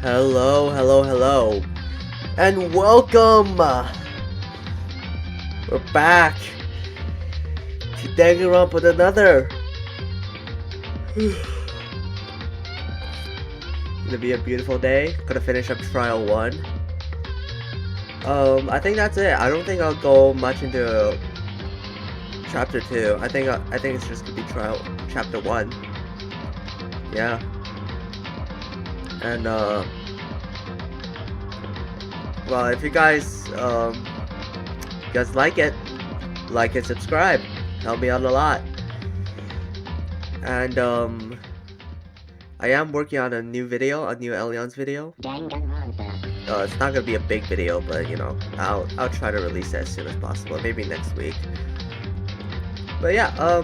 Hello, and welcome! We're back to Danganronpa with another. Gonna be a beautiful day. Gonna finish up Trial 1. I think that's it. I don't think I'll go much into Chapter 2. I think it's just gonna be Chapter 1. Yeah. And well, if you guys like it, like and subscribe. Help me out a lot. And I am working on a new video, a new Elion's video. Danganronpa. It's not gonna be a big video, but you know, I'll try to release it as soon as possible. Maybe next week. But yeah,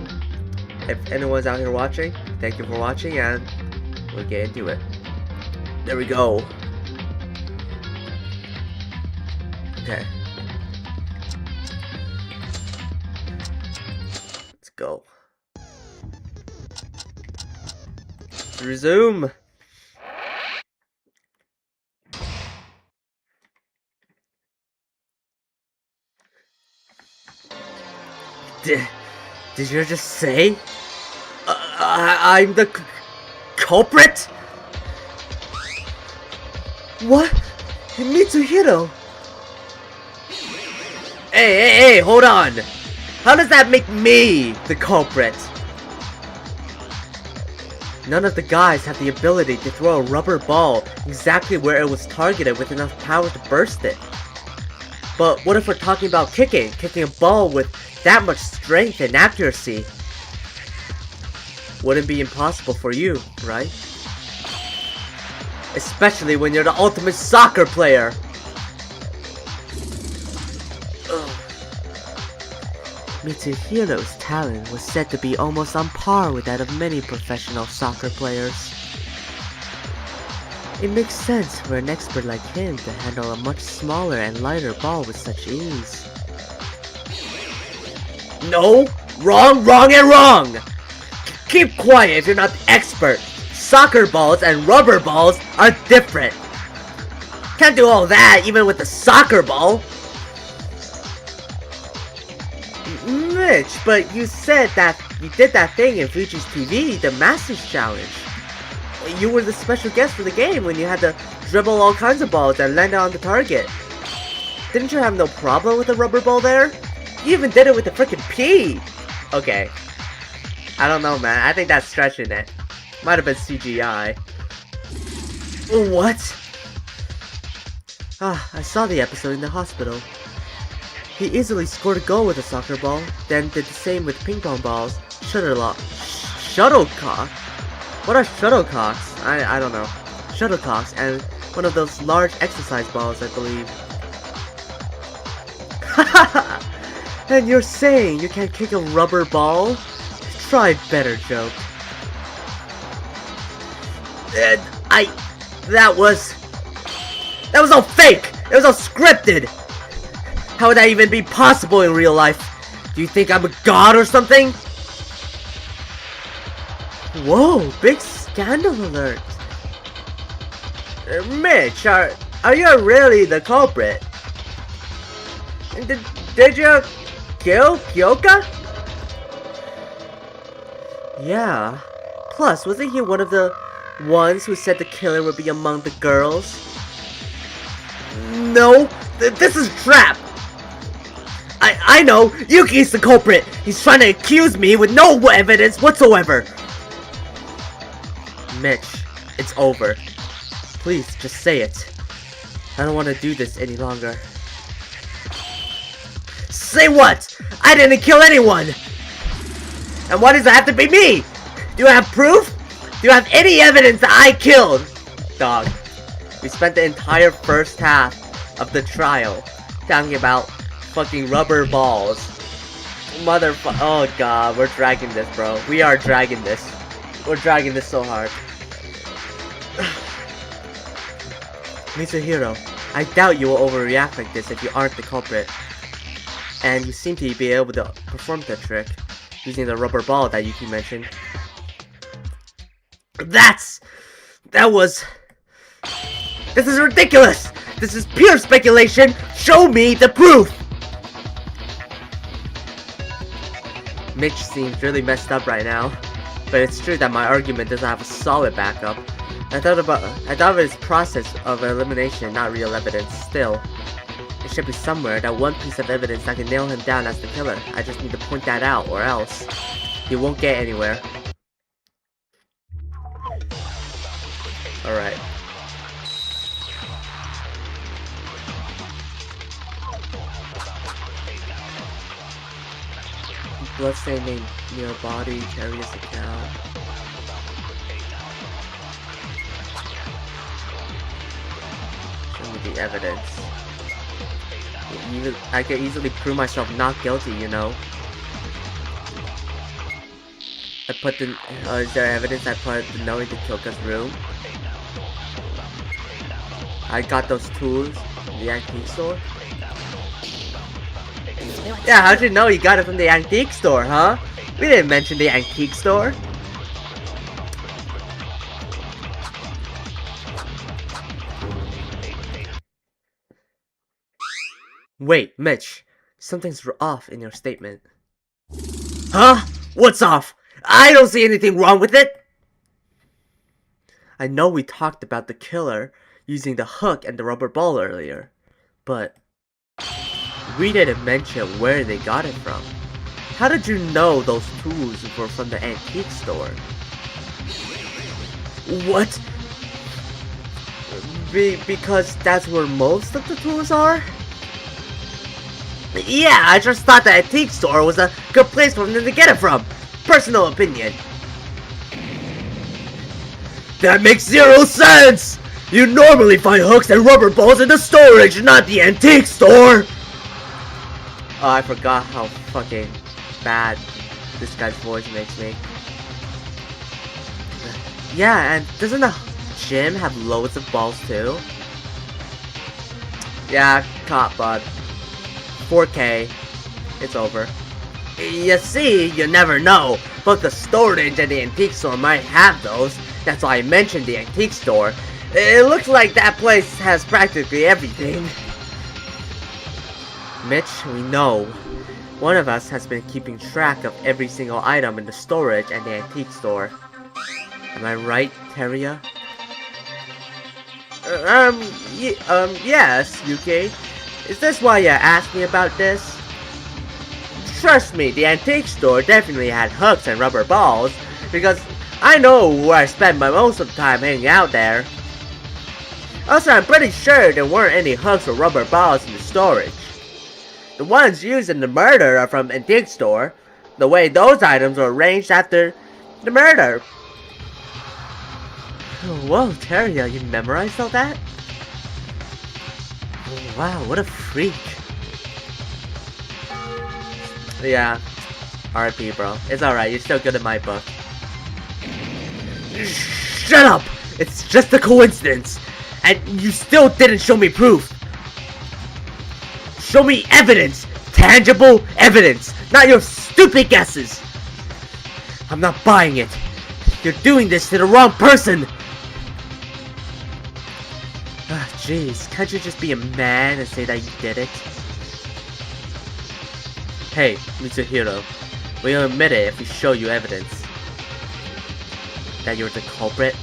if anyone's out here watching, thank you for watching, and we'll get into it. There we go. Okay. Let's go. Resume. Did you just say I'm the culprit? What? Mitsuhiro? Hey, hold on! How does that make me the culprit? None of the guys have the ability to throw a rubber ball exactly where it was targeted with enough power to burst it. But what if we're talking about kicking a ball with that much strength and accuracy? Wouldn't be impossible for you, right? Especially when you're the ultimate soccer player. Mitsuhiro's talent was said to be almost on par with that of many professional soccer players. It makes sense for an expert like him to handle a much smaller and lighter ball with such ease. No! Wrong, and wrong! Keep quiet if you're not the expert! Soccer balls and rubber balls are different! Can't do all that even with a soccer ball! Mitch, but you said that you did that thing in Fuji's TV, the Masters Challenge. You were the special guest for the game when you had to dribble all kinds of balls and land on the target. Didn't you have no problem with the rubber ball there? You even did it with the frickin' pea! Okay. I don't know, man. I think that's stretching it. Might have been CGI. What? I saw the episode in the hospital. He easily scored a goal with a soccer ball, then did the same with ping pong balls, shuttlecock? What are shuttlecocks? I don't know. Shuttlecocks, and one of those large exercise balls, I believe. And you're saying you can't kick a rubber ball? Try better, joke. That was all fake! It was all scripted! How would that even be possible in real life? Do you think I'm a god or something? Whoa, big scandal alert! Mitch, are you really the culprit? Did you kill Kyoka? Yeah. Plus, wasn't he one of the ones who said the killer would be among the girls? No, this is a trap! I know! Yuki's the culprit! He's trying to accuse me with no evidence whatsoever! Mitch, it's over. Please, just say it. I don't want to do this any longer. Say what? I didn't kill anyone! And why does it have to be me? Do you have proof? Do you have any evidence that I killed? Dog, we spent the entire first half of the trial talking about fucking rubber balls. Oh god, we're dragging this, bro. We are dragging this. We're dragging this so hard. Mitsuhiro, I doubt you will overreact like this if you aren't the culprit. And you seem to be able to perform the trick using the rubber ball that Yuki mentioned. That was... This is ridiculous! This is pure speculation! Show me the proof! Mitch seems really messed up right now, but it's true that my argument doesn't have a solid backup. I thought of its process of elimination, not real evidence. Still, it should be somewhere, that one piece of evidence that can nail him down as the killer. I just need to point that out, or else he won't get anywhere. Alright. Bloodstain named near body, Terry's account. Show me the evidence. I could easily prove myself not guilty, you know. I put the is there evidence I put the knowing to Kyoka's room? I got those tools in the antique store. Yeah, how'd you know you got it from the antique store, huh? We didn't mention the antique store. Wait, Mitch. Something's off in your statement. Huh? What's off? I don't see anything wrong with it! I know we talked about the killer using the hook and the rubber ball earlier, but we didn't mention where they got it from. How did you know those tools were from the antique store? What? Because that's where most of the tools are? Yeah, I just thought the antique store was a good place for them to get it from. Personal opinion. That makes zero sense! You normally find hooks and rubber balls in the storage, not the antique store! Oh, I forgot how fucking bad this guy's voice makes me. Yeah, and doesn't the gym have loads of balls too? Yeah, caught, bud. 4K. It's over. You see, you never know. Both the storage and the antique store might have those. That's why I mentioned the antique store. It looks like that place has practically everything. Mitch, we know. One of us has been keeping track of every single item in the storage and the antique store. Am I right, Teria? Yes, Yuki. Is this why you asked me about this? Trust me, the antique store definitely had hooks and rubber balls, because I know where I spend most of the time hanging out there. Also, I'm pretty sure there weren't any hooks or rubber balls in the storage. The ones used in the murder are from antique store, the way those items were arranged after the murder. Whoa, Teria, you memorized all that? Wow, what a freak. Yeah, RIP, bro. It's alright, you're still good in my book. Shut up! It's just a coincidence! And you still didn't show me proof! Show me evidence! Tangible evidence! Not your stupid guesses! I'm not buying it! You're doing this to the wrong person! Ah, jeez, can't you just be a man and say that you did it? Hey, Mitsuhiro, will you admit it if we show you evidence that you're the culprit?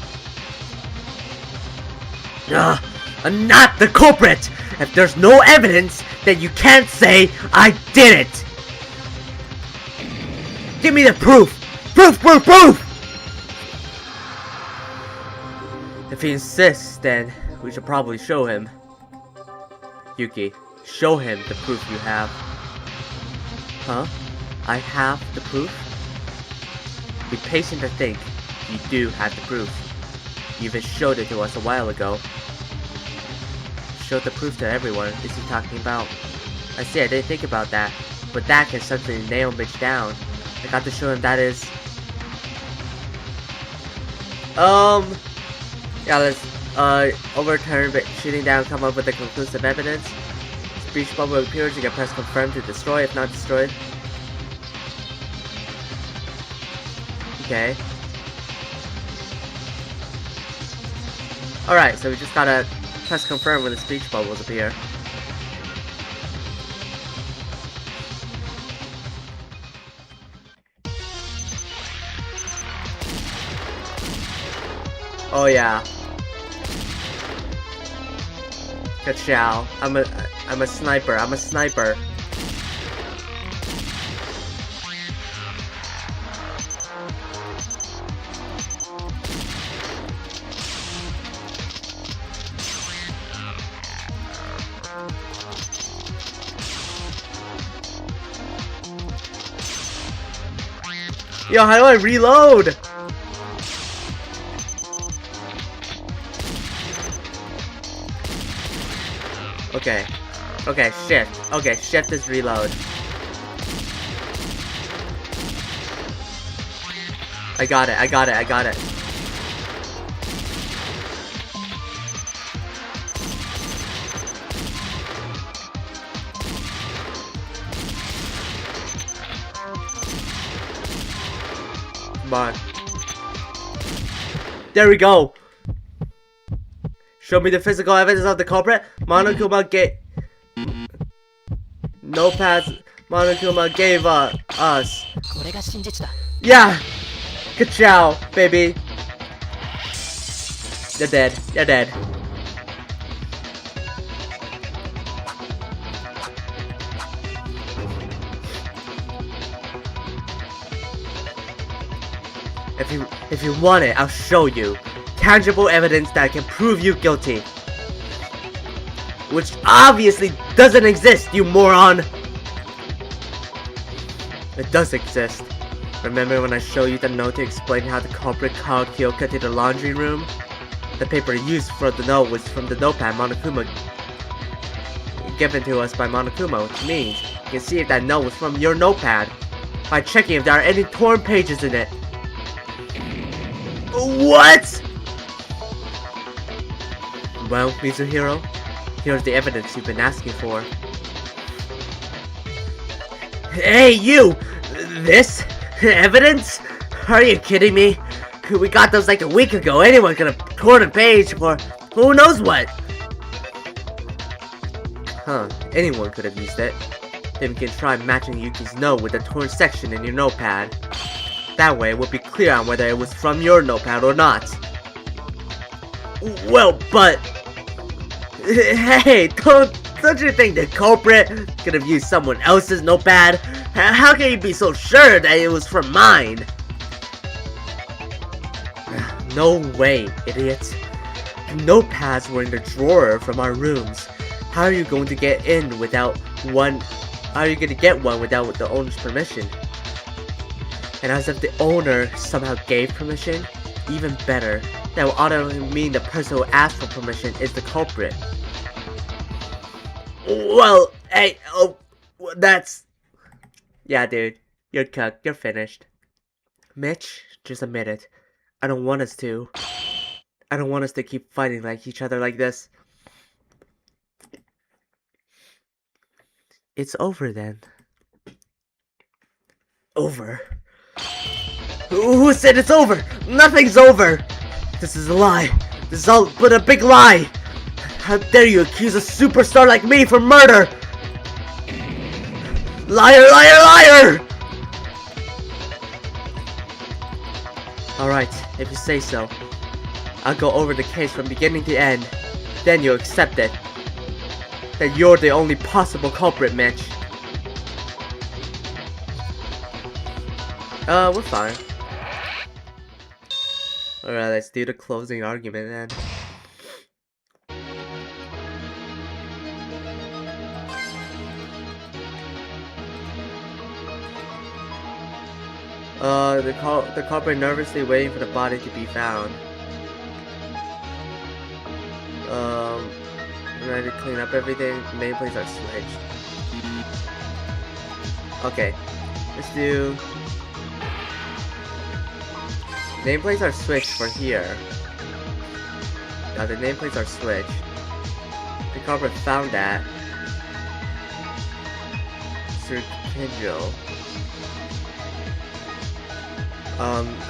I'm not the culprit! If there's no evidence, then you can't say I did it! Give me the proof! Proof, proof, proof! If he insists, then we should probably show him. Yuki, show him the proof you have. Huh? I have the proof? Be patient to think. You do have the proof. You even showed it to us a while ago. Showed the proof to everyone. What is he talking about? I see, I didn't think about that. But that can certainly nail Mitch down. I got to show him that is... Yeah, let's, overturn but shooting down, come up with the conclusive evidence. Breach public appearance, you can press confirm to destroy, if not destroyed. Okay. Alright, so we just gotta Press confirm when the speech bubbles appear. Oh yeah. Ka-chow. I'm a sniper. I'm a sniper. Yo, how do I reload? Okay. Okay, shift. Okay, shift is reload. I got it, I got it, I got it. Come on. There we go. Show me the physical evidence of the culprit. Monokuma notepads Monokuma gave us. Yeah! Ka-chow, baby. You're dead. You're dead. If you want it, I'll show you. Tangible evidence that can prove you guilty. Which obviously doesn't exist, you moron! It does exist. Remember when I showed you the note to explain how the culprit called Kyoka to the laundry room? The paper used for the note was from the notepad Monokuma given to us by Monokuma, which means you can see if that note was from your notepad by checking if there are any torn pages in it. What? Well, Mizuhiro, here's the evidence you've been asking for. Hey, you! This? Evidence? Are you kidding me? We got those like a week ago. Anyone could have torn a page for who knows what. Huh, anyone could have used it. Then we can try matching Yuki's note with the torn section in your notepad. That way, we'll be clear on whether it was from your notepad or not. Well, but... Hey, don't you think the culprit could have used someone else's notepad? How can you be so sure that it was from mine? No way, idiot. The notepads were in the drawer from our rooms. How are you going to get in without one? How are you going to get one without the owner's permission? And as if the owner somehow gave permission, even better, that will automatically mean the person who asked for permission is the culprit. Well, hey, oh, that's... Yeah, dude, you're cooked, you're finished. Mitch, just admit it. I don't want us to. I don't want us to keep fighting like each other like this. It's over then. Over? Who said it's over? Nothing's over! This is a lie. This is all but a big lie! How dare you accuse a superstar like me for murder! Liar, liar, liar! Alright, if you say so. I'll go over the case from beginning to end. Then you'll accept it. That you're the only possible culprit, Mitch. We're fine. Alright, let's do the closing argument then. The culprit nervously waiting for the body to be found. Ready to clean up everything. Nameplates are switched. Okay, let's do... Nameplates are switched for here. Now the nameplates are switched. The culprit found that. Sir Kenjo.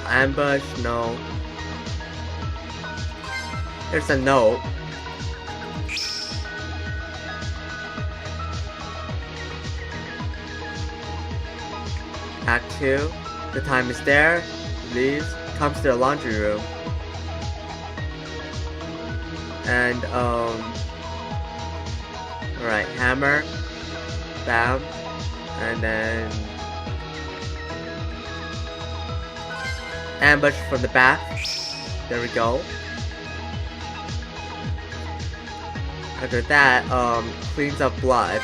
Ambush, no. There's a note. Act 2. The time is there. Leaves. Comes to the laundry room. And, alright, hammer. Bam. And then... ambush from the back. There we go. After that, cleans up blood.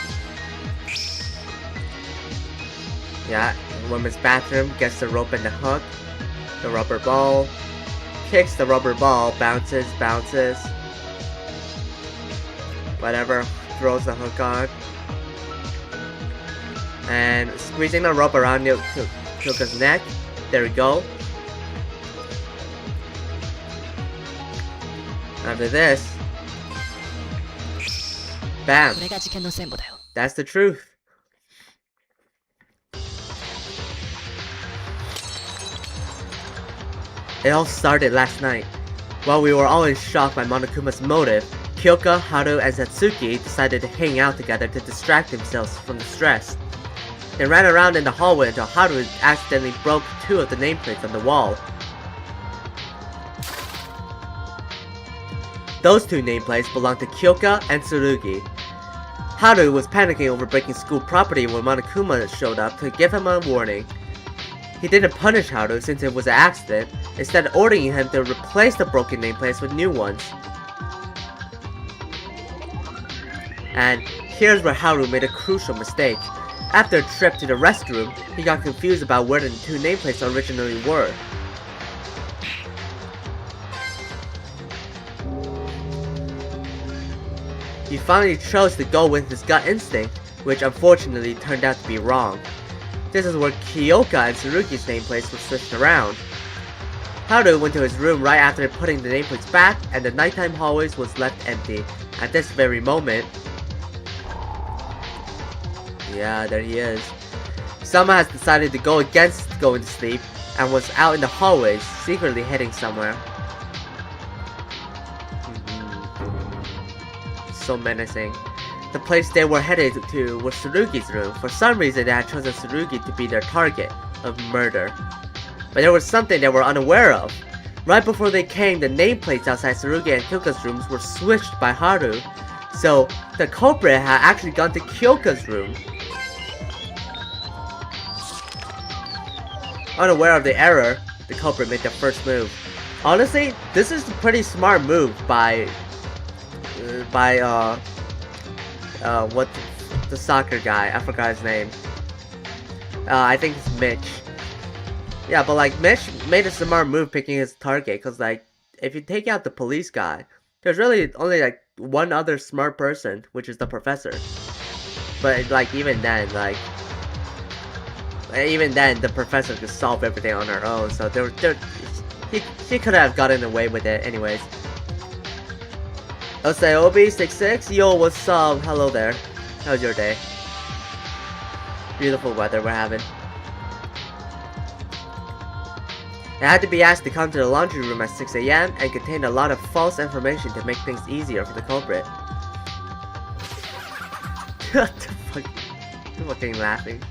Yeah, women's bathroom, gets the rope and the hook. The rubber ball. Kicks the rubber ball, bounces. Whatever, throws the hook on. And squeezing the rope around Kyoka's neck. There we go. After this, bam! That's the truth. It all started last night. While we were all in shock by Monokuma's motive, Kyoka, Haru, and Satsuki decided to hang out together to distract themselves from the stress. They ran around in the hallway until Haru accidentally broke 2 of the nameplates on the wall. Those 2 nameplates belonged to Kyoka and Tsurugi. Haru was panicking over breaking school property when Monokuma showed up to give him a warning. He didn't punish Haru since it was an accident, instead ordering him to replace the broken nameplates with new ones. And here's where Haru made a crucial mistake. After a trip to the restroom, he got confused about where the 2 nameplates originally were. He finally chose to go with his gut instinct, which unfortunately turned out to be wrong. This is where Kyoka and Tsurugi's nameplates were switched around. Haru went to his room right after putting the nameplates back, and the nighttime hallways was left empty. At this very moment... yeah, there he is. Sama has decided to go against going to sleep, and was out in the hallways, secretly heading somewhere. So menacing. The place they were headed to was Tsurugi's room. For some reason, they had chosen Tsurugi to be their target of murder. But there was something they were unaware of. Right before they came, the nameplates outside Tsurugi and Kyoka's rooms were switched by Haru. So, the culprit had actually gone to Kyoka's room. Unaware of the error, the culprit made the first move. Honestly, this is a pretty smart move by what the soccer guy, I forgot his name. I think it's Mitch. Yeah, but like Mitch made a smart move picking his target, cause like if you take out the police guy, there's really only like one other smart person, which is the professor. But like even then, the professor could solve everything on her own. So he could have gotten away with it anyways. Osaobi66, yo, what's up? Hello there. How's your day? Beautiful weather we're having. I had to be asked to come to the laundry room at 6 AM and contained a lot of false information to make things easier for the culprit. What the fuck? I'm fucking laughing.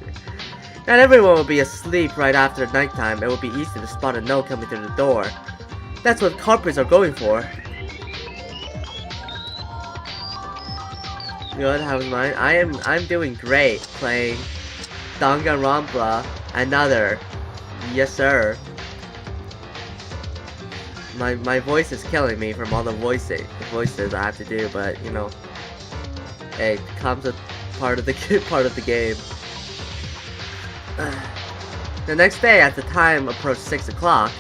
Not everyone will be asleep right after nighttime. It will be easy to spot a note coming through the door. That's what culprits are going for. Good, how's mine? I'm doing great playing Danganronpa, another. Yes sir. My voice is killing me from all the voices I have to do, but you know, hey, it comes with part of the game. The next day, as the time approached 6 o'clock,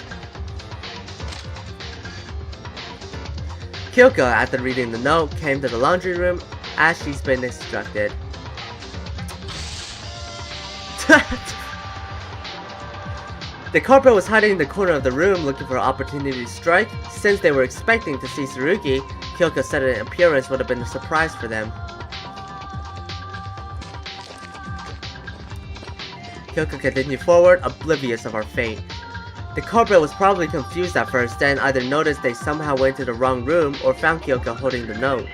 Kyoka, after reading the note, came to the laundry room as she's been instructed. The culprit was hiding in the corner of the room looking for an opportunity to strike. Since they were expecting to see Tsurugi, Kyoka said an appearance would have been a surprise for them. Kyoka continued forward, oblivious of our fate. The culprit was probably confused at first, then either noticed they somehow went to the wrong room or found Kyoka holding the note.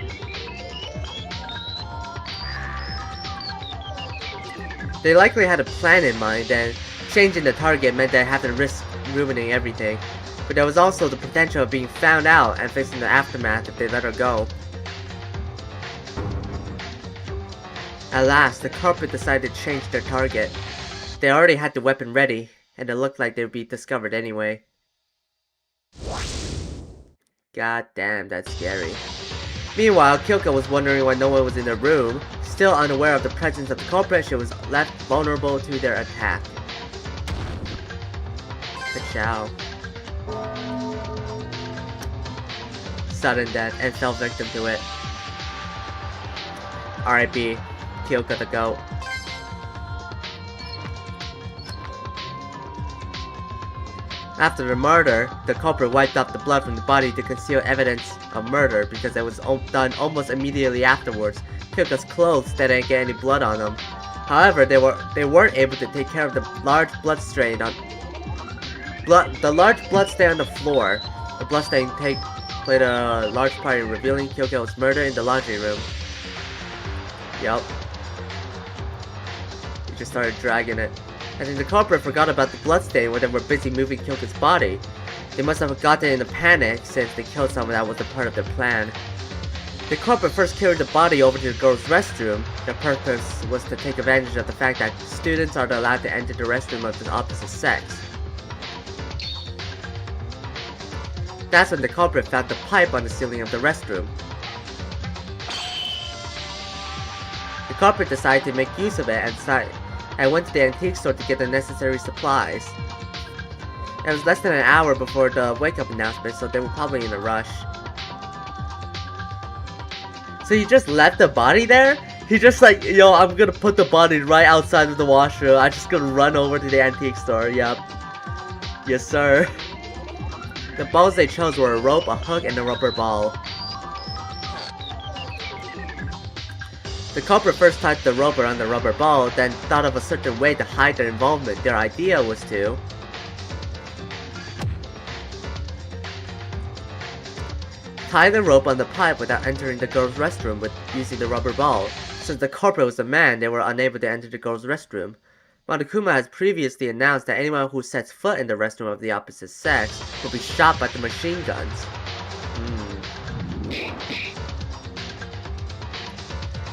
They likely had a plan in mind, and Changing the target meant they had to risk ruining everything, but there was also the potential of being found out and facing the aftermath if they let her go. At last, the culprit decided to change their target. They already had the weapon ready, and it looked like they would be discovered anyway. God damn, that's scary. Meanwhile, Kyoko was wondering why no one was in the room. Still unaware of the presence of the culprit, she was left vulnerable to their attack. Ka-chow. Sudden death and fell victim to it. R.I.P. Kyoko the goat. After the murder, the culprit wiped off the blood from the body to conceal evidence of murder because it was done almost immediately afterwards. Kyoko's clothes didn't get any blood on them. However, they weren't able to take care of the large blood stain on the floor. The blood stain played a large part in revealing Kyoko's murder in the laundry room. Yup. He just started dragging it. I think the culprit forgot about the bloodstain when they were busy moving Kyoko's body. They must have gotten in a panic since they killed someone that wasn't part of their plan. The culprit first carried the body over to the girls' restroom. Their purpose was to take advantage of the fact that students aren't allowed to enter the restroom of the opposite sex. That's when the culprit found the pipe on the ceiling of the restroom. The culprit decided to make use of it and went to the antique store to get the necessary supplies. It was less than an hour before the wake-up announcement, so they were probably in a rush. So he just left the body there? He just like, yo, I'm gonna put the body right outside of the washroom. I'm just gonna run over to the antique store. Yep. Yes, sir. The balls they chose were a rope, a hook, and a rubber ball. The culprit first tied the rope around the rubber ball, then thought of a certain way to hide their involvement. Their idea was to tie the rope on the pipe without entering the girls' restroom with using the rubber ball. Since the culprit was a man, they were unable to enter the girls' restroom. Monokuma has previously announced that anyone who sets foot in the restroom of the opposite sex will be shot by the machine guns.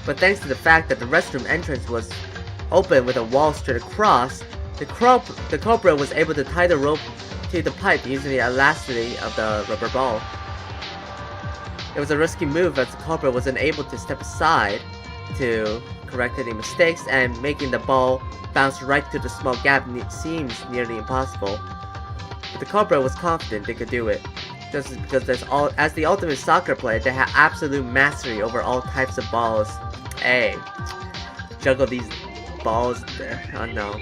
But thanks to the fact that the restroom entrance was open with a wall straight across, the culprit was able to tie the rope to the pipe using the elasticity of the rubber ball. It was a risky move as the culprit was unable to step aside to correct any mistakes, and making the ball bounce right through the small gap seems nearly impossible. But the culprit was confident they could do it. This is because as the ultimate soccer player, they have absolute mastery over all types of balls. Hey, juggle these balls. Oh no.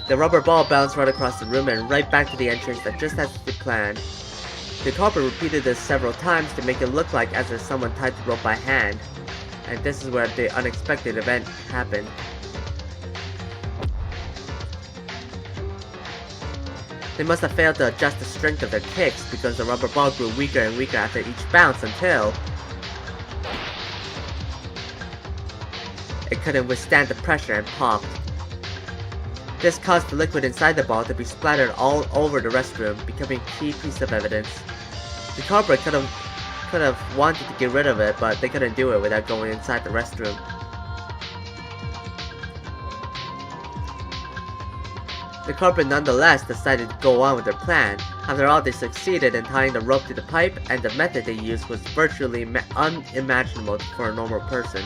The rubber ball bounced right across the room and right back to the entrance just as they planned. The culprit repeated this several times to make it look like as if someone tied the rope by hand. And this is where the unexpected event happened. They must have failed to adjust the strength of their kicks because the rubber ball grew weaker and weaker after each bounce until it couldn't withstand the pressure and popped. This caused the liquid inside the ball to be splattered all over the restroom, becoming a key piece of evidence. The culprit could have wanted to get rid of it, but they couldn't do it without going inside the restroom. The culprit nonetheless decided to go on with their plan. After all, they succeeded in tying the rope to the pipe, and the method they used was virtually unimaginable for a normal person.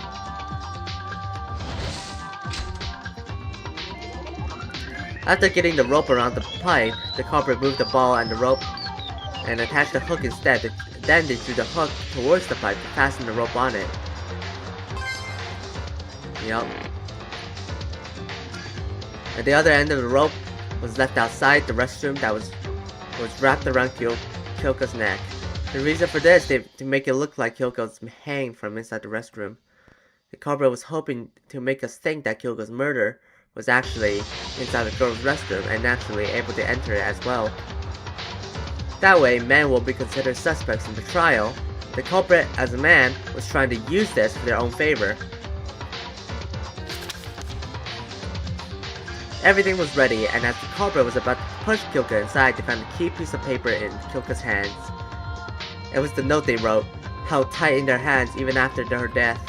After getting the rope around the pipe, the culprit moved the ball and the rope and attached the hook instead. Then they threw the hook towards the pipe to fasten the rope on it. Yup. At the other end of the rope was left outside the restroom that was wrapped around Kyoko's neck. The reason for this is to make it look like Kyoko's hanging from inside the restroom. The culprit was hoping to make us think that Kyoko's murder was actually inside the girl's restroom and naturally able to enter it as well. That way, men will be considered suspects in the trial. The culprit, as a man, was trying to use this for their own favor. Everything was ready, and as the culprit was about to push Kyoka inside, they found a key piece of paper in Kyoka's hands. It was the note they wrote, held tight in their hands even after her death.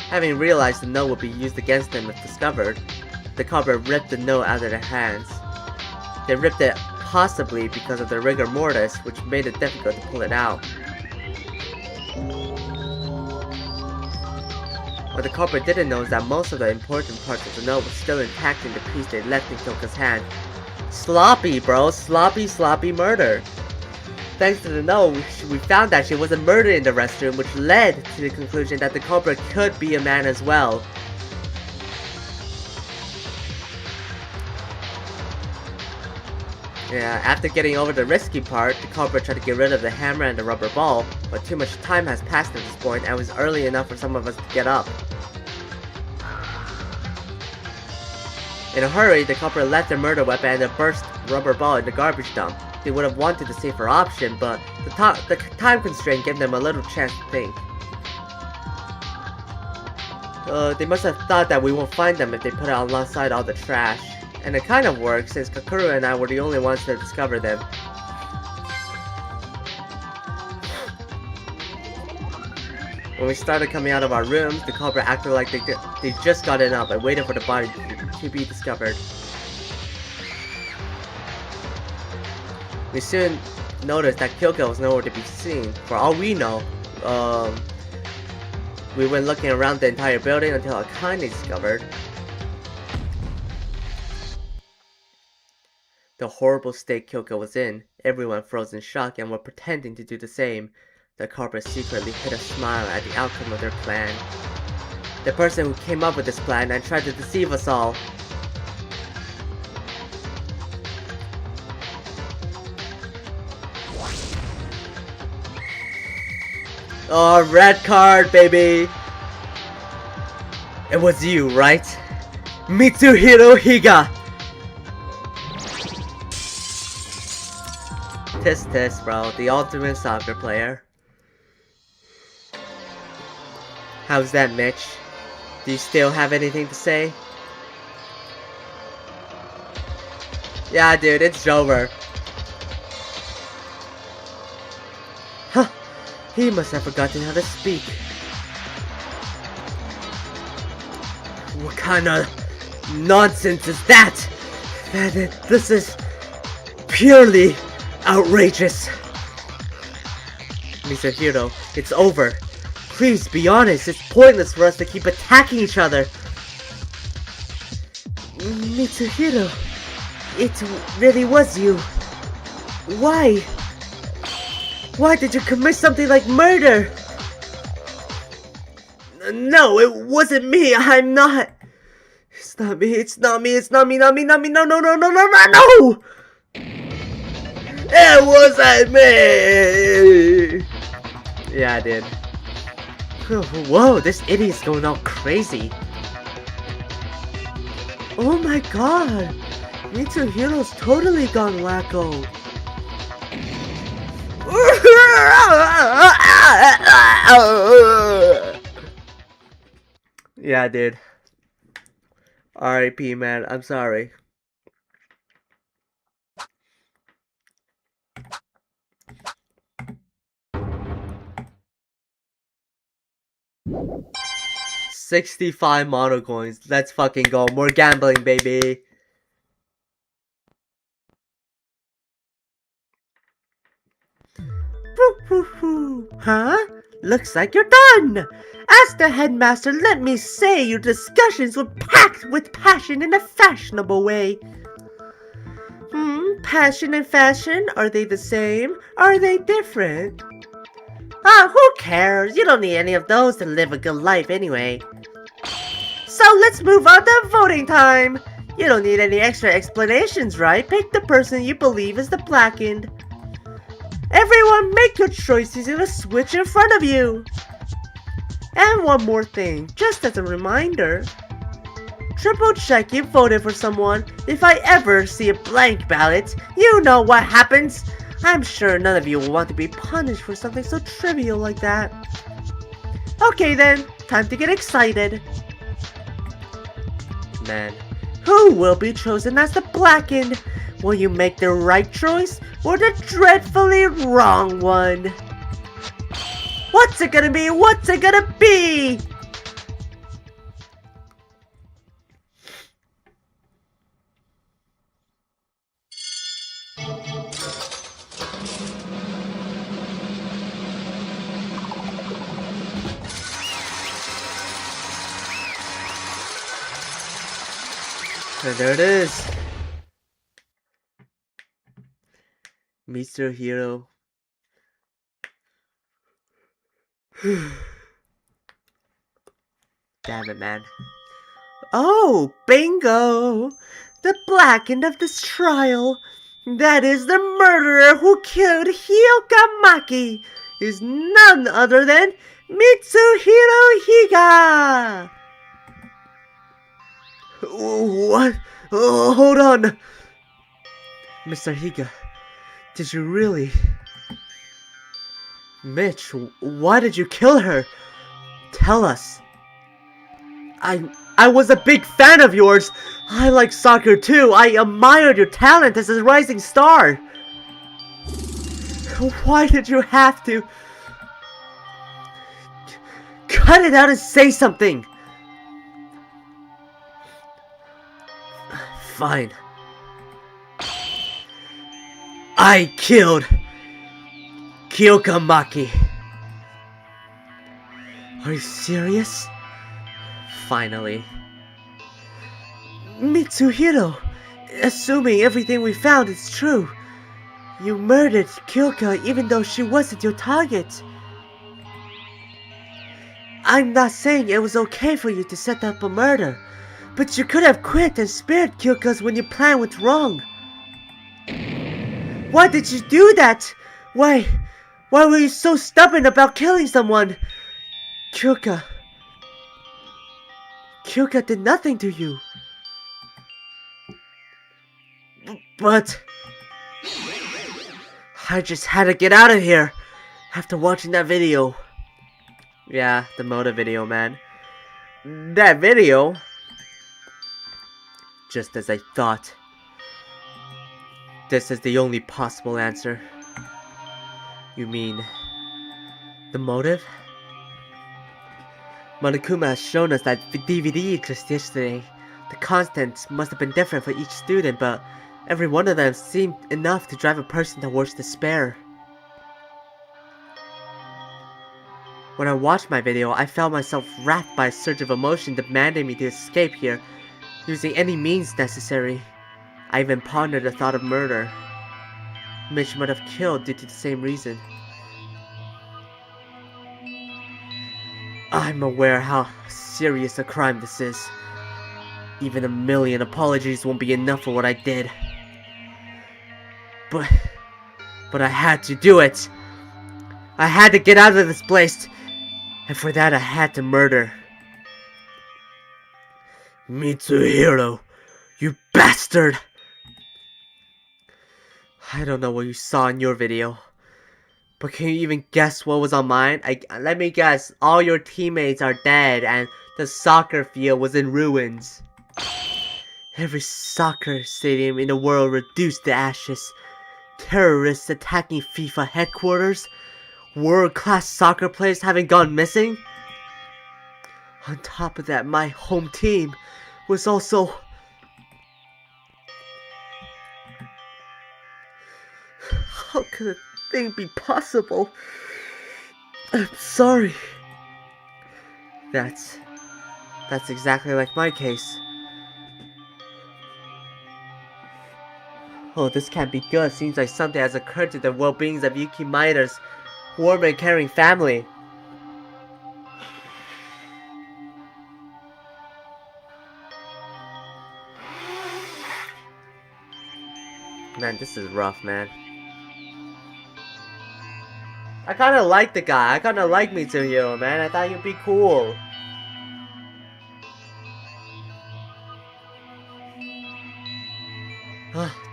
Having realized the note would be used against them if discovered, the culprit ripped the note out of their hands. They ripped it possibly because of the rigor mortis, which made it difficult to pull it out. What the culprit didn't know is that most of the important parts of the note were still intact in the piece they left in Kyoka's hand. Sloppy, bro. Sloppy murder. Thanks to the note, we found that she wasn't murdered in the restroom, which led to the conclusion that the culprit could be a man as well. Yeah, after getting over the risky part, the culprit tried to get rid of the hammer and the rubber ball, but too much time has passed at this point and it was early enough for some of us to get up. In a hurry, the culprit left their murder weapon and the burst rubber ball in the garbage dump. They would have wanted the safer option, but the time constraint gave them a little chance to think. They must have thought that we won't find them if they put it alongside all the trash. And it kind of worked, since Kakuru and I were the only ones to discover them. When we started coming out of our rooms, the culprit acted like they just gotten up and waited for the body to be discovered. We soon noticed that Kyoka was nowhere to be seen. For all we know, we went looking around the entire building until Akane discovered the horrible state Kyoka was in. Everyone froze in shock and were pretending to do the same. The culprit secretly hid a smile at the outcome of their plan. The person who came up with this plan and tried to deceive us all. Oh, red card, baby! It was you, right? Mitsuhiro Higa! Tis, bro. The ultimate soccer player. How's that, Mitch? Do you still have anything to say? Yeah, dude, it's over. Huh. He must have forgotten how to speak. What kind of nonsense is that? This is purely outrageous. Mitsuhiro, it's over. Please be honest, it's pointless for us to keep attacking each other. Mitsuhiro, it really was you. Why? Why did you commit something like murder? No, it wasn't me. I'm not. It's not me. It's not me. It's not me. Not me. Not me. No. It wasn't me. Yeah, I did. Whoa, this idiot's going all crazy. Oh my god. Mitsuhiro's totally gone wacko. Yeah, dude. R.I.P. man, I'm sorry. $65 mono coins. Let's fucking go. More gambling, baby. Huh? Looks like you're done! As the headmaster, let me say your discussions were packed with passion in a fashionable way. Passion and fashion? Are they the same? Are they different? Who cares? You don't need any of those to live a good life anyway. So let's move on to voting time! You don't need any extra explanations, right? Pick the person you believe is the blackened. Everyone, make your choices in a switch in front of you. And one more thing, just as a reminder. Triple check you voted for someone. If I ever see a blank ballot, you know what happens. I'm sure none of you will want to be punished for something so trivial like that. Okay then, time to get excited. man. Who will be chosen as the blackened? Will you make the right choice or the dreadfully wrong one? What's it gonna be? What's it gonna be? And there it is. Mr. Hero. Damn it, man. Oh, bingo! The blackened of this trial. That is the murderer who killed Hyokamaki. Is none other than Mitsuhiro Higa. What? Oh, hold on. Mr. Higa, did you really? Mitch, why did you kill her? Tell us. I was a big fan of yours. I like soccer too. I admired your talent as a rising star. Why did you have to? Cut it out and say something. Fine. I killed Hyokamaki. Are you serious? Finally. Mitsuhiro, assuming everything we found is true, you murdered Kyoka even though she wasn't your target. I'm not saying it was okay for you to set up a murder, but you could have quit and spared Kyoka's when your plan went wrong. Why did you do that? Why were you so stubborn about killing someone? Kyoka did nothing to you. But I just had to get out of here after watching that video. Yeah, the motive video, man. That video, just as I thought. This is the only possible answer. You mean the motive? Monokuma has shown us that DVD just yesterday. The contents must have been different for each student, but every one of them seemed enough to drive a person towards despair. When I watched my video, I felt myself wrapped by a surge of emotion demanding me to escape here, using any means necessary. I even pondered the thought of murder. Mitch might have killed due to the same reason. I'm aware how serious a crime this is. Even a million apologies won't be enough for what I did. But I had to do it. I had to get out of this place. And for that I had to murder Mitsuhiro, you bastard! I don't know what you saw in your video, but can you even guess what was on mine? Let me guess, all your teammates are dead and the soccer field was in ruins. Every soccer stadium in the world reduced to ashes. Terrorists attacking FIFA headquarters. World-class soccer players having gone missing. On top of that, my home team was also... How could a thing be possible? I'm sorry. That's exactly like my case. Oh, this can't be good. Seems like something has occurred to the well-beings of Yuki Maida's warm and caring family. Man, this is rough, man. I kinda like the guy. I kinda like Mitsuhiro, man. I thought he'd be cool.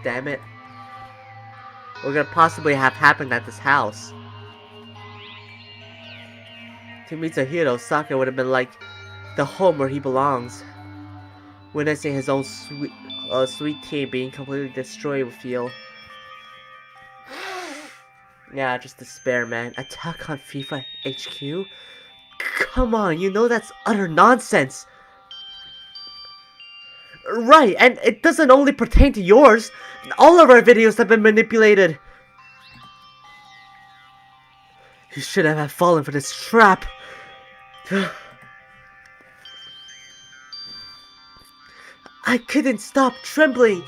Damn it. What could possibly have happened at this house? To Mitsuhiro, soccer would have been like the home where he belongs. Witnessing his own sweet tea being completely destroyed would feel. Yeah, just despair, man. Attack on FIFA HQ? Come on, you know that's utter nonsense. Right, and it doesn't only pertain to yours. All of our videos have been manipulated. You shouldn't have fallen for this trap. I couldn't stop trembling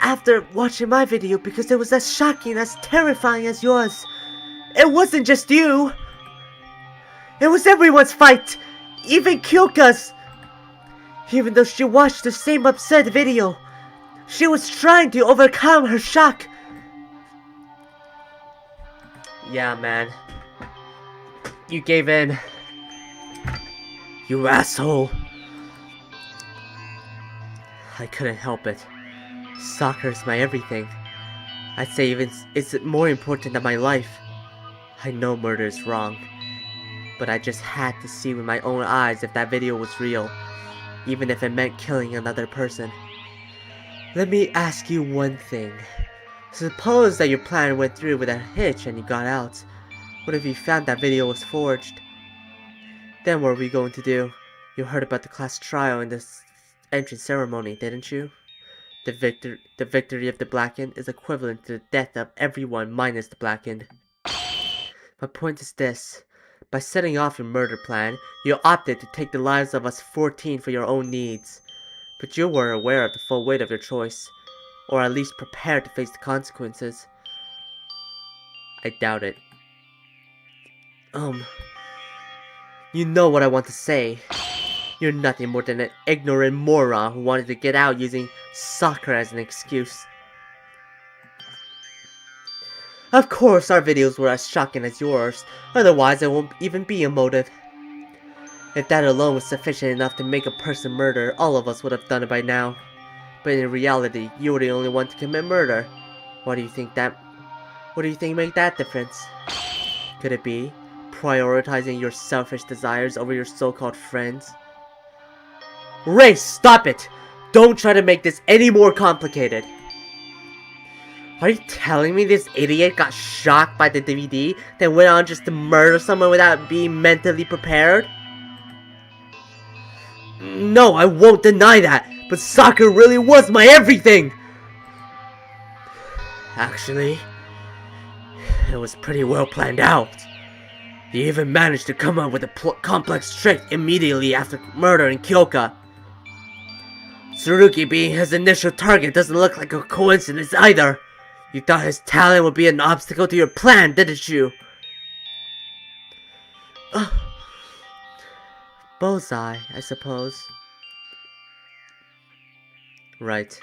after watching my video because it was as shocking, as terrifying as yours. It wasn't just you. It was everyone's fight. Even Kyoka's. Even though she watched the same upset video, she was trying to overcome her shock. Yeah, man. You gave in. You asshole. I couldn't help it. Soccer is my everything. I'd say even it's more important than my life. I know murder is wrong, but I just had to see with my own eyes if that video was real, even if it meant killing another person. Let me ask you one thing. Suppose that your plan went through with a hitch and you got out. What if you found that video was forged? Then what are we going to do? You heard about the class trial and the entrance ceremony, didn't you? The victory of the Blackened is equivalent to the death of everyone minus the Blackened. My point is this. By setting off your murder plan, you opted to take the lives of us 14 for your own needs. But you were aware of the full weight of your choice, or at least prepared to face the consequences. I doubt it. You know what I want to say. You're nothing more than an ignorant moron who wanted to get out using soccer as an excuse. Of course our videos were as shocking as yours, otherwise there won't even be a motive. If that alone was sufficient enough to make a person murder, all of us would have done it by now. But in reality, you were the only one to commit murder. What do you think made that difference? Could it be prioritizing your selfish desires over your so-called friends? Ray, stop it! Don't try to make this any more complicated. Are you telling me this idiot got shocked by the DVD, then went on just to murder someone without being mentally prepared? No, I won't deny that, but soccer really was my everything! Actually, it was pretty well planned out. You even managed to come up with a complex trick immediately after murdering Kyoka. Tsurugi being his initial target doesn't look like a coincidence either. You thought his talent would be an obstacle to your plan, didn't you? Bullseye, I suppose. Right.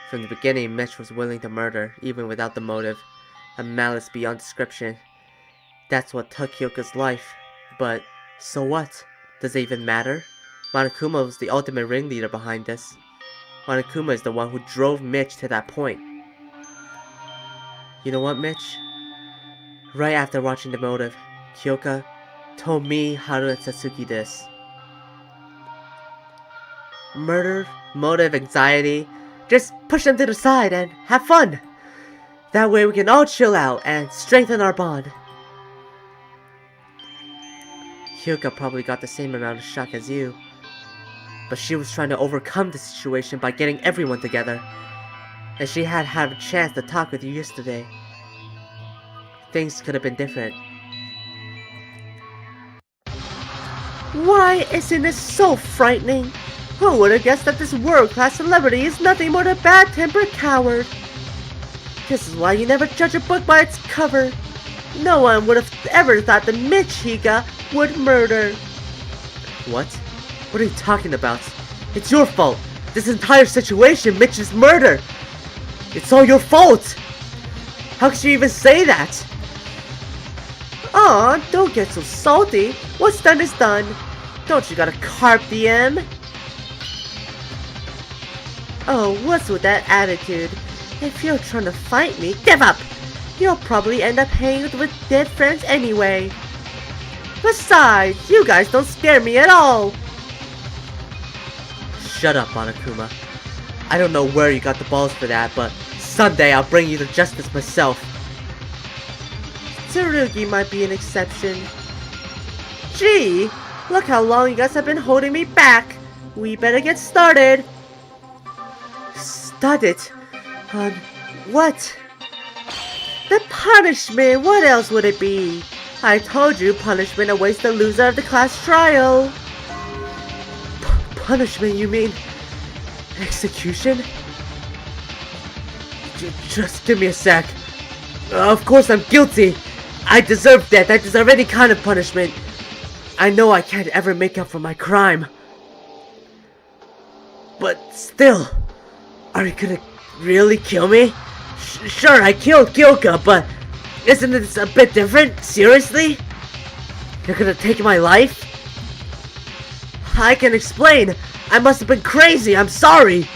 From the beginning, Mitch was willing to murder, even without the motive. A malice beyond description. That's what took Kyoka's life. But, so what? Does it even matter? Monokuma was the ultimate ringleader behind this. Monokuma is the one who drove Mitch to that point. You know what, Mitch? Right after watching the motive, Kyoka told me how to Satsuki this. Murder, motive, anxiety, just push them to the side and have fun. That way we can all chill out and strengthen our bond. Kyoka probably got the same amount of shock as you, but she was trying to overcome the situation by getting everyone together. And she had a chance to talk with you yesterday. Things could have been different. Why isn't this so frightening? Who would have guessed that this world-class celebrity is nothing more than a bad-tempered coward? This is why you never judge a book by its cover. No one would have ever thought that Mitch Higa would murder. What? What are you talking about? It's your fault. This entire situation, Mitch's murder. It's all your fault! How could you even say that? Aw, don't get so salty. What's done is done. Don't you got a carp DM? Oh, what's with that attitude? If you're trying to fight me, give up! You'll probably end up hanging with dead friends anyway. Besides, you guys don't scare me at all. Shut up, Monokuma. I don't know where you got the balls for that, but someday I'll bring you to justice myself. Tsurugi might be an exception. Gee, look how long you guys have been holding me back. We better get started. Started? On what? The punishment, what else would it be? I told you punishment awaits the loser of the class trial. Punishment, you mean? Execution? Just give me a sec. Of course I'm guilty. I deserve death. I deserve any kind of punishment. I know I can't ever make up for my crime. But still, are you gonna really kill me? Sure, I killed Kyoka, but isn't this a bit different? Seriously? You're gonna take my life? I can explain. I must have been crazy. I'm sorry.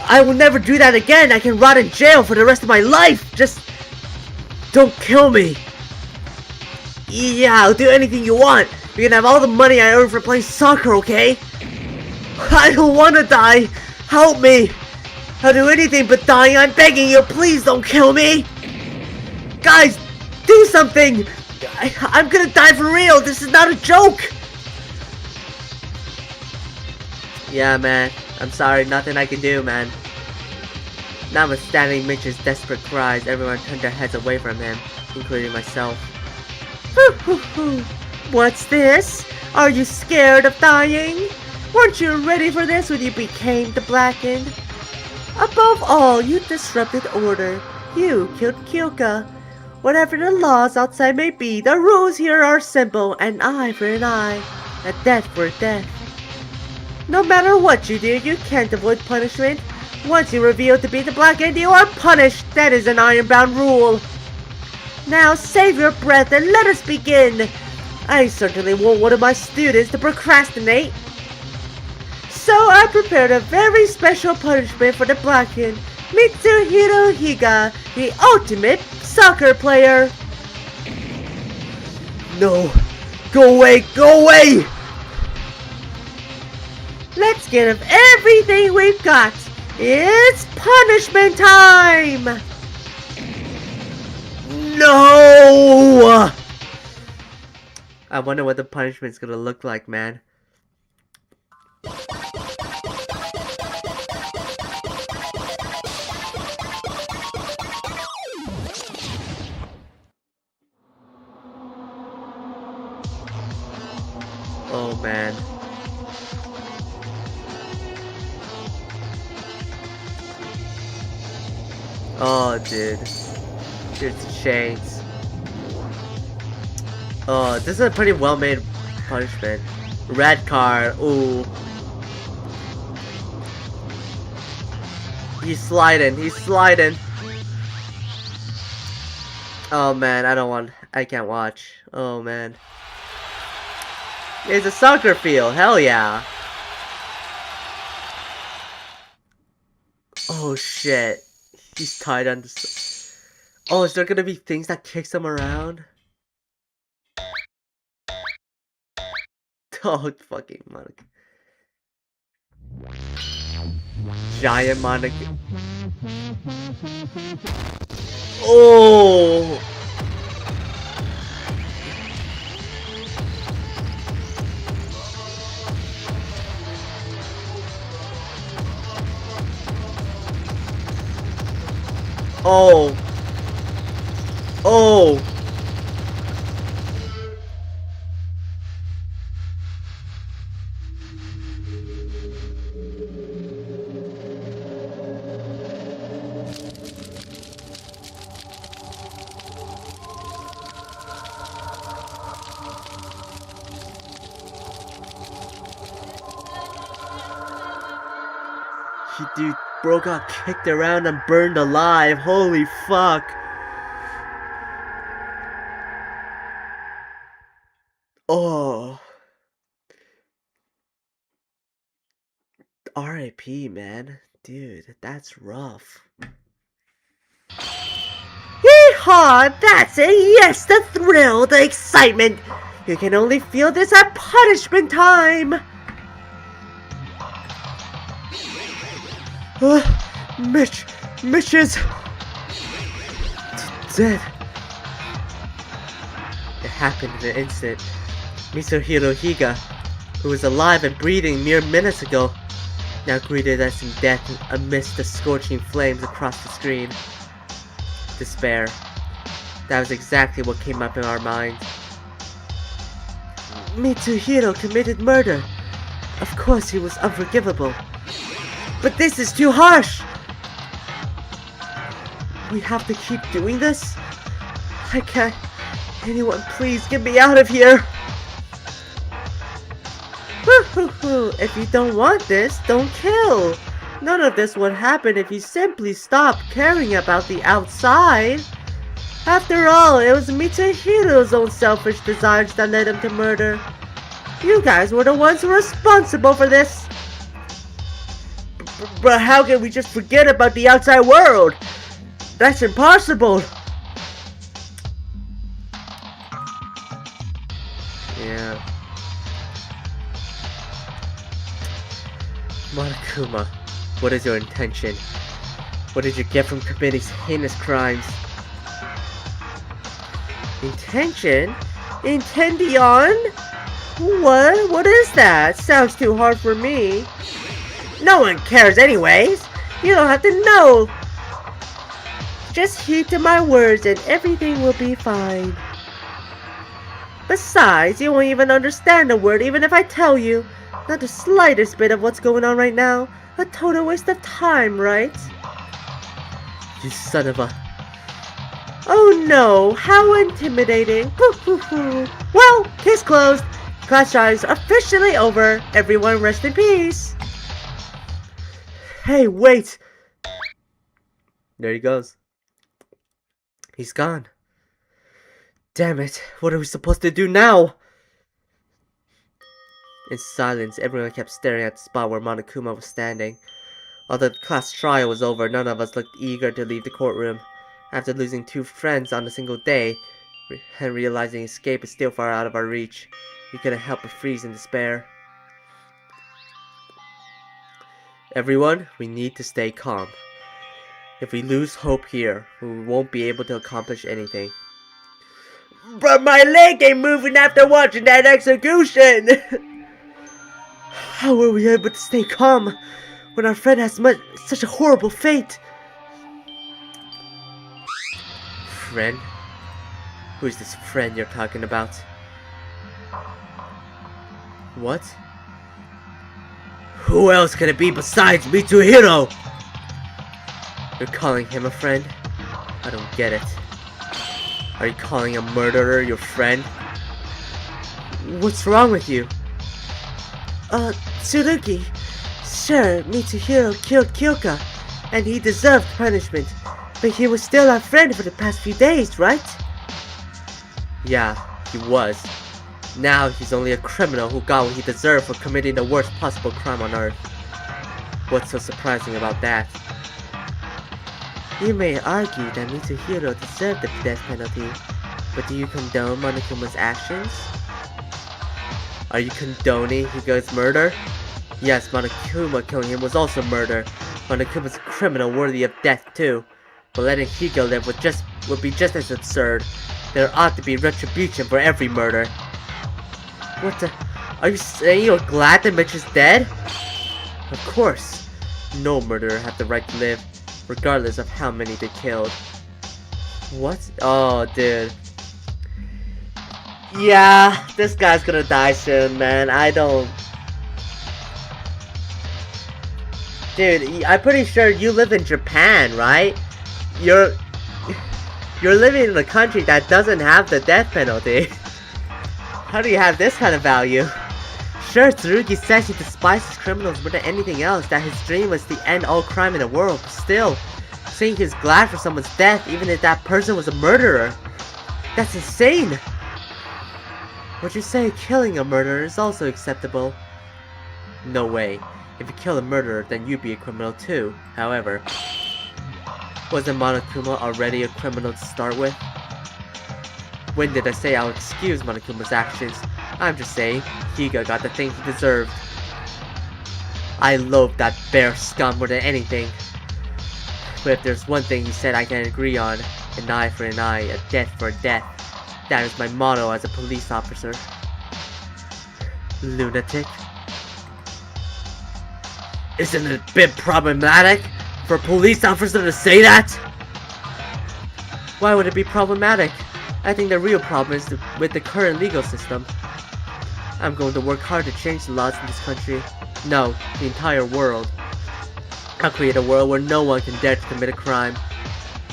I will never do that again. I can rot in jail for the rest of my life. Just don't kill me. Yeah, I'll do anything you want. You can have all the money I earned for playing soccer, okay? I don't want to die. Help me. I'll do anything but die. I'm begging you. Please don't kill me. Guys, do something. I'm gonna die for real. This is not a joke. Yeah, man. I'm sorry. Nothing I can do, man. Notwithstanding Mitch's desperate cries, everyone turned their heads away from him, including myself. What's this? Are you scared of dying? Weren't you ready for this when you became the Blackened? Above all, you disrupted order. You killed Kyoka. Whatever the laws outside may be, the rules here are simple: an eye for an eye, a death for a death. No matter what you do, you can't avoid punishment. Once you reveal to be the Blackened, you are punished. That is an ironbound rule. Now save your breath and let us begin. I certainly want one of my students to procrastinate. So I prepared a very special punishment for the Blackened, Mitsuhiro Higa, the ultimate soccer player. No. Go away! Go away! Let's get him everything we've got. It's punishment time! No! I wonder what the punishment's gonna look like, man. Oh, man. Oh, dude. Here's the chains. Oh, this is a pretty well-made punishment. Red card. Ooh. He's sliding. He's sliding. Oh, man. I can't watch. Oh, man. It's a soccer field. Hell yeah. Oh, shit. He's tied on this. Oh, is there gonna be things that kicks him around? Oh, fucking Monica. Giant Monica. Oh! Oh! Oh! Dude, bro got kicked around and burned alive. Holy fuck. Oh. R.I.P. man. Dude, that's rough. Yeehaw! That's it! Yes, the thrill, the excitement! You can only feel this at punishment time! Mitch is dead. It happened in an instant. Mitsuhiro Higa, who was alive and breathing mere minutes ago, now greeted us in death amidst the scorching flames across the screen. Despair. That was exactly what came up in our minds. Mitsuhiro committed murder. Of course he was unforgivable. But this is too harsh! We have to keep doing this? I can't... Anyone please get me out of here! If you don't want this, don't kill! None of this would happen if you simply stopped caring about the outside. After all, it was Mitsuhiro's own selfish desires that led him to murder. You guys were the ones who were responsible for this. But how can we just forget about the outside world? That's impossible. Yeah. Monokuma, what is your intention? What did you get from committing these heinous crimes? Intention? Intendion? What? What is that? Sounds too hard for me. No one cares anyways. You don't have to know. Just heed to my words and everything will be fine. Besides, you won't even understand a word even if I tell you. Not the slightest bit of what's going on right now. A total waste of time, right? You son of a... Oh no, how intimidating. Well, case closed. Class trials officially over. Everyone rest in peace. Hey, wait. There he goes. He's gone. Damn it, what are we supposed to do now? In silence, everyone kept staring at the spot where Monokuma was standing. Although the class trial was over, none of us looked eager to leave the courtroom. After losing 2 friends on a single day, and realizing escape is still far out of our reach, we couldn't help but freeze in despair. Everyone, we need to stay calm. If we lose hope here, we won't be able to accomplish anything. But my leg ain't moving after watching that execution! How were we able to stay calm when our friend has such a horrible fate? Friend? Who is this friend you're talking about? What? Who else can it be besides Mitsuhiro? You're calling him a friend? I don't get it. Are you calling a murderer your friend? What's wrong with you? Tsurugi. Sure, Mitsuhiro killed Kyoka, and he deserved punishment. But he was still our friend for the past few days, right? Yeah, he was. Now he's only a criminal who got what he deserved for committing the worst possible crime on Earth. What's so surprising about that? You may argue that Mitsuhiro deserved the death penalty, but do you condone Monokuma's actions? Are you condoning Higa's murder? Yes, Monokuma killing him was also murder. Monokuma's a criminal worthy of death too, but letting Higa live would be just as absurd. There ought to be retribution for every murder. What the? Are you saying you're glad that Mitch is dead? Of course. No murderer had the right to live, regardless of how many they killed. What? Oh, dude. Yeah, this guy's gonna die soon, man. I don't... Dude, I'm pretty sure you live in Japan, right? You're living in a country that doesn't have the death penalty. How do you have this kind of value? Sure, Tsurugi says he despises criminals more than anything else, that his dream was to end all crime in the world, but still, saying he's glad for someone's death even if that person was a murderer. That's insane! Would you say killing a murderer is also acceptable? No way. If you kill a murderer, then you'd be a criminal too. However, wasn't Monokuma already a criminal to start with? When did I say I'll excuse Monokuma's actions? I'm just saying, Higa got the thing he deserved. I loathe that bear scum more than anything. But if there's one thing he said I can agree on, an eye for an eye, a death for a death. That is my motto as a police officer. Lunatic. Isn't it a bit problematic for a police officer to say that? Why would it be problematic? I think the real problem is with the current legal system. I'm going to work hard to change the laws in this country. No, the entire world. I'll create a world where no one can dare to commit a crime.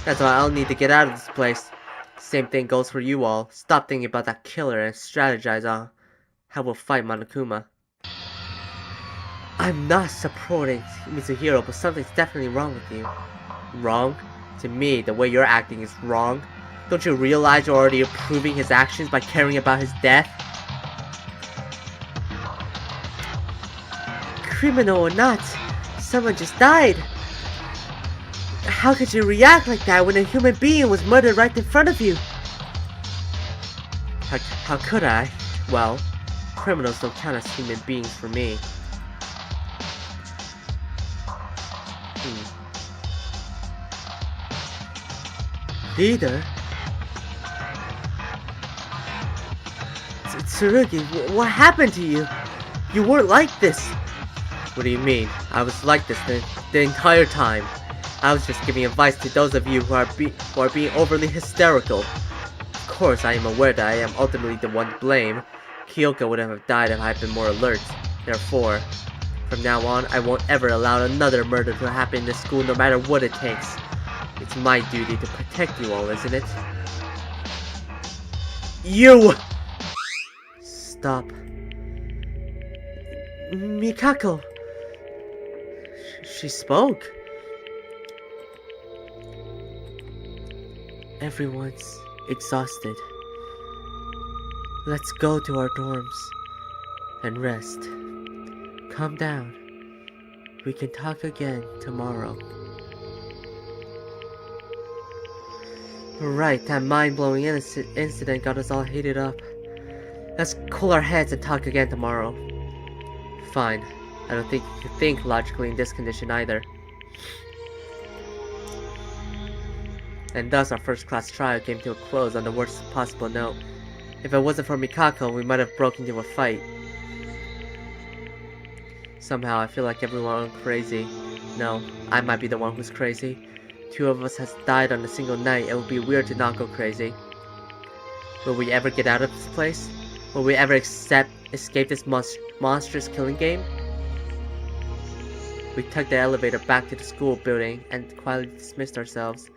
That's why I'll need to get out of this place. Same thing goes for you all. Stop thinking about that killer and strategize on how we'll fight Monokuma. I'm not supporting Mitsuhiro, but something's definitely wrong with you. Wrong? To me, the way you're acting is wrong. Don't you realize you're already approving his actions by caring about his death? Criminal or not, someone just died. How could you react like that when a human being was murdered right in front of you? How could I? Well, criminals don't count as human beings for me. Either. Tsurugi, what happened to you? You weren't like this. What do you mean? I was like this the entire time. I was just giving advice to those of you who are being overly hysterical. Of course, I am aware that I am ultimately the one to blame. Kyoko would have died if I had been more alert. Therefore, from now on, I won't ever allow another murder to happen in this school no matter what it takes. It's my duty to protect you all, isn't it? You! Stop. Mikako! She spoke. Everyone's exhausted. Let's go to our dorms and rest. Calm down. We can talk again tomorrow. Right, that mind-blowing incident got us all heated up. Let's cool our heads and talk again tomorrow. Fine. I don't think you can think logically in this condition either. And thus our first class trial came to a close on the worst possible note. If it wasn't for Mikako, we might have broken into a fight. Somehow I feel like everyone went crazy. No, I might be the one who's crazy. Two of us has died on a single night. It would be weird to not go crazy. Will we ever get out of this place? Will we ever escape this monstrous killing game? We took the elevator back to the school building and quietly dismissed ourselves.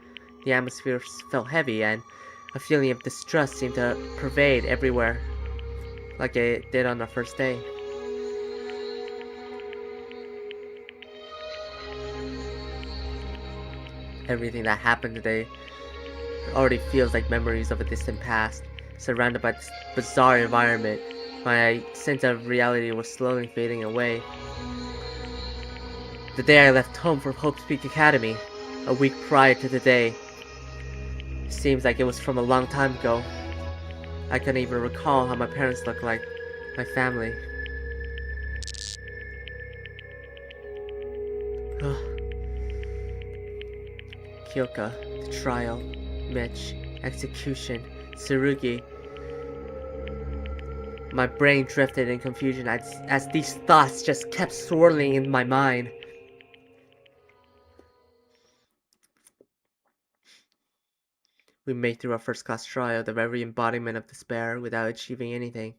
The atmosphere felt heavy and a feeling of distrust seemed to pervade everywhere, like it did on our first day. Everything that happened today already feels like memories of a distant past. Surrounded by this bizarre environment, my sense of reality was slowly fading away. The day I left home for Hope's Peak Academy, a week prior to today, seems like it was from a long time ago. I couldn't even recall how my parents looked like, my family. Kyoka, the trial, Mitch, execution, Tsurugi. My brain drifted in confusion as these thoughts just kept swirling in my mind. We made through our first class trial, the very embodiment of despair, without achieving anything.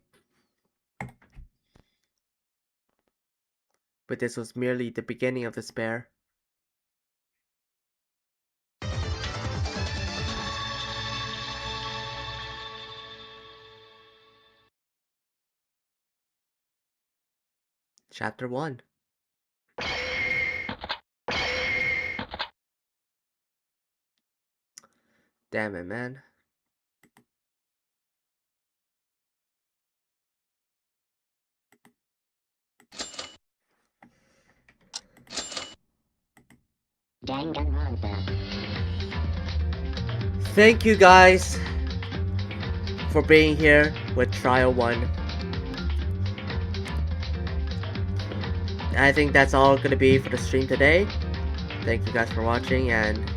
But this was merely the beginning of despair. Chapter 1. Damn it, man. Danganronpa. Thank you guys for being here with Trial 1. I think that's all gonna be for the stream today. Thank you guys for watching, and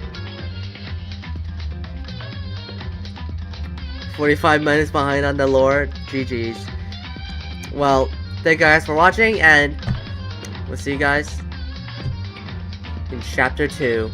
45 minutes behind on the lore. GG's. Well, thank you guys for watching, and we'll see you guys in chapter 2.